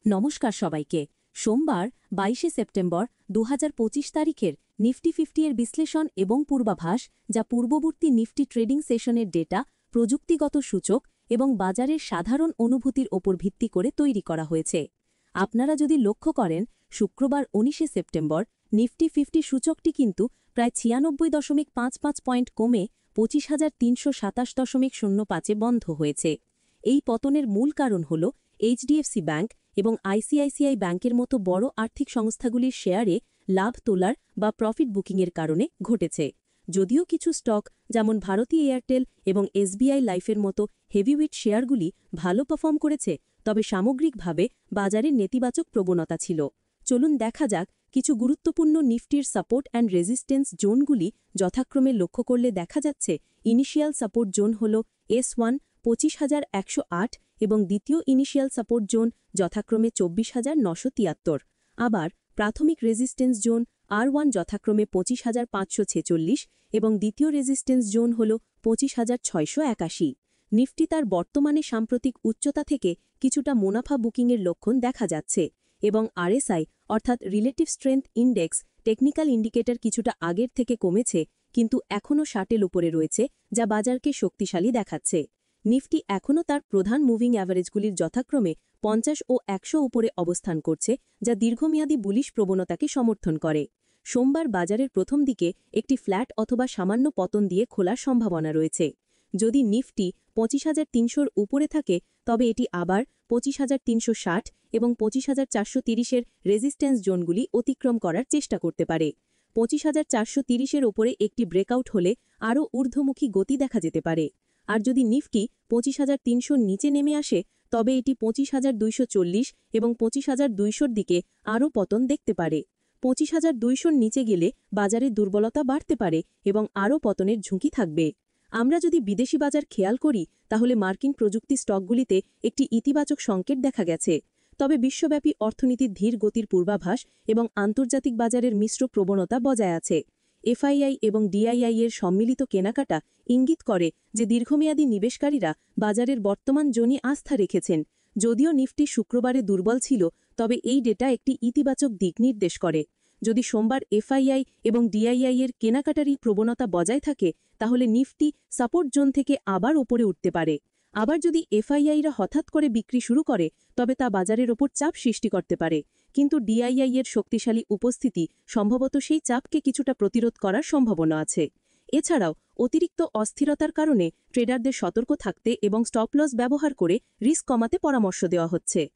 নমস্কার সবাইকে। সোমবার ২২ সেপ্টেম্বর ২০২৫ তারিখের নিফটি 50 এর বিশ্লেষণ এবং পূর্বাভাস, যা পূর্ববর্তী নিফটি ট্রেডিং সেশনের ডেটা, প্রযুক্তিগত সূচক এবং বাজারের সাধারণ অনুভূতির ওপর ভিত্তি করে তৈরি করা হয়েছে। আপনারা যদি লক্ষ্য করেন, শুক্রবার ১৯ সেপ্টেম্বর নিফটি 50 সূচকটি কিন্তু প্রায় ৯৬.৫৫ পয়েন্ট কমে ২৫,৩২৭.০৫-এ বন্ধ হয়েছে। এই পতনের মূল কারণ হল এইচডিএফসি ব্যাংক এবং আইসিআইসিআই ব্যাংকের মতো বড় আর্থিক সংস্থাগুলির শেয়ারে লাভ তোলার বা প্রফিট বুকিংয়ের কারণে ঘটেছে। যদিও কিছু স্টক যেমন ভারতী এয়ারটেল এবং এসবিআই লাইফের মতো হেভিওয়েট শেয়ারগুলি ভালো পারফর্ম করেছে, তবে সামগ্রিকভাবে বাজারের নেতিবাচক প্রবণতা ছিল। চলুন দেখা যাক কিছু গুরুত্বপূর্ণ নিফটির সাপোর্ট অ্যান্ড রেজিস্ট্যান্স জোনগুলি যথাক্রমে লক্ষ্য করলে দেখা যাচ্ছে। ইনিশিয়াল সাপোর্ট জোন হল S1 ২৫,১০৮ এবং দ্বিতীয় ইনিশিয়াল সাপোর্ট জোন যথাক্রমে ২৪,৯৭৩। আবার প্রাথমিক রেজিস্ট্যান্স জোন R1 যথাক্রমে ২৫,৫৪৬ এবং দ্বিতীয় রেজিস্ট্যান্স জোন হল ২৫,৬৮১। নিফটি তার বর্তমানে সাম্প্রতিক উচ্চতা থেকে কিছুটা মুনাফা বুকিংয়ের লক্ষণ দেখা যাচ্ছে এবং আরএসআই অর্থাৎ relative strength index technical indicator কিছুটা আগের থেকে কমেছে, কিন্তু এখনও ৬০-এর উপরে রয়েছে, যা বাজারকে শক্তিশালী দেখাচ্ছে। নিফটি এখনও তার প্রধান মুভিং অ্যাভারেজগুলির যথাক্রমে ৫০ ও ১০০ উপরে অবস্থান করছে, যা দীর্ঘমেয়াদী বুলিশ প্রবণতাকে সমর্থন করে। সোমবার বাজারের প্রথম দিকে একটি ফ্ল্যাট অথবা সামান্য পতন দিয়ে খোলার সম্ভাবনা রয়েছে। যদি নিফটি ২৫,৩০০-র উপরে থাকে, তবে এটি আবার ২৫,৩৬০ এবং ২৫,৪৩০-এর রেজিস্ট্যান্স জোনগুলি অতিক্রম করার চেষ্টা করতে পারে। ২৫,৪৩০-এর ওপরে একটি ব্রেকআউট হলে আরও ঊর্ধ্বমুখী গতি দেখা যেতে পারে। আর যদি নিফটি ২৫,৩০০-র নিচে নেমে আসে, তবে এটি ২৫,২৪০ এবং ২৫,২০০-র দিকে আরও পতন দেখতে পারে। ২৫,২০০-র নিচে গেলে বাজারের দুর্বলতা বাড়তে পারে এবং আরও পতনের ঝুঁকি থাকবে। আমরা যদি বিদেশি বাজার খেয়াল করি, তাহলে মার্কিন প্রযুক্তি স্টকগুলিতে একটি ইতিবাচক সংকেত দেখা গেছে। তবে বিশ্বব্যাপী অর্থনীতির ধীর গতির পূর্বাভাস এবং আন্তর্জাতিক বাজারের মিশ্র প্রবণতা বজায় আছে। এফআইআই এবং ডিআইআই এর সম্মিলিত কেনাকাটা ইঙ্গিত করে যে দীর্ঘমেয়াদী নিবেশকারীরা বাজারের বর্তমান জোনে আস্থা রেখেছেন। যদিও নিফটি শুক্রবারে দুর্বল ছিল, তবে এই ডেটা একটি ইতিবাচক দিক নির্দেশ করে। যদি সোমবার এফআইআই এবং ডিআইআই এর কেনাকাটারই প্রবণতা বজায় থাকে, তাহলে নিফটি সাপোর্ট জোন থেকে আবার উপরে উঠতে পারে। আবার যদি এফআইআইরা হঠাৎ করে বিক্রি শুরু করে, তবে তা বাজারের ওপর চাপ সৃষ্টি করতে পারে, কিন্তু ডিআইআই এর শক্তিশালী উপস্থিতি সম্ভবত সেই চাপকে কিছুটা প্রতিরোধ করার সম্ভাবনা আছে। এছাড়াও অতিরিক্ত অস্থিরতার কারণে ট্রেডারদের সতর্ক থাকতে এবং স্টপ লস ব্যবহার করে রিস্ক কমাতে পরামর্শ দেওয়া হচ্ছে।